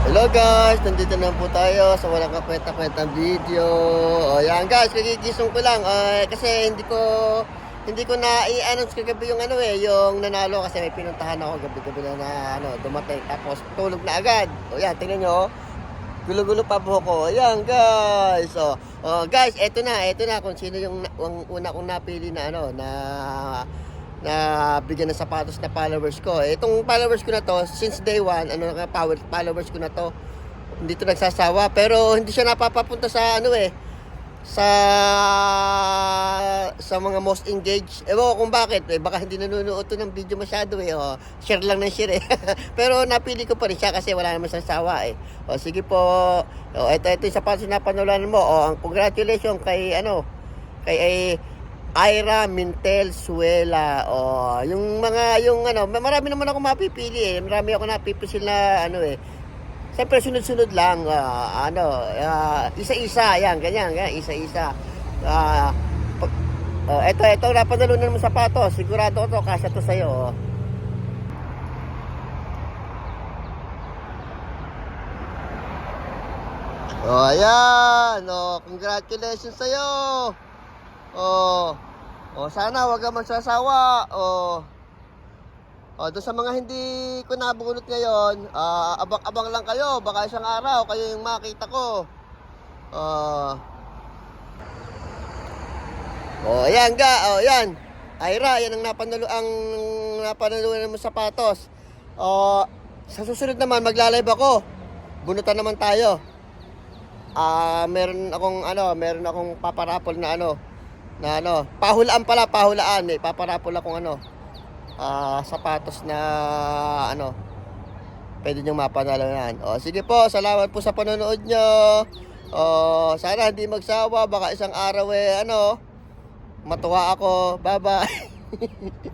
Hello guys, nandito na po tayo sa walang kakwenta-kwentang video. O yan guys, kagigising ko lang kasi hindi ko na i-announce kagabi yung yung nanalo kasi may pinuntahan ako gabi-gabi na dumating tapos tulog na agad. O yan, tingnan nyo. Gulo-gulo pa buhok ko. Ayan guys. Guys, eto na kung sino yung una kong napili na na bigyan ng sapatos na followers ko. Itong followers ko na to, since day one, followers ko na to, hindi to nagsasawa. Pero hindi siya napapapunta sa sa mga most engaged. Ewan ko kung bakit. Baka hindi nanonood to ng video masyado share lang ng share Pero napili ko pa rin siya kasi wala naman siyang sawa sige po. Ito yung sapatos na panalunan mo. Ang congratulations kay kay Ira Mintel Suela. Marami naman ako mapipili Marami ako napipisil na Siyempre sunod-sunod lang isa-isa, ganyan, isa-isa. Ito napanalunan mo sapatos. Sigurado ko to, kasya to sa'yo. Ayan. Congratulations sa'yo. Sana wag ka magsasawa. Doon sa mga hindi ko nabunot ngayon, abang-abang lang kayo. Baka isang araw kayo yung makita ko. Ayan ayan. Ira, yan ang napanalunan mo sapatos. Sa susunod naman magla-live ako. Bunutan naman tayo. Meron akong paparapol na pahulaan paparapol akong sapatos na pwede nyo mapanalunan. Sige po, salamat po sa panonood nyo. Sana hindi magsawa, baka isang araw matuwa ako. Bye bye.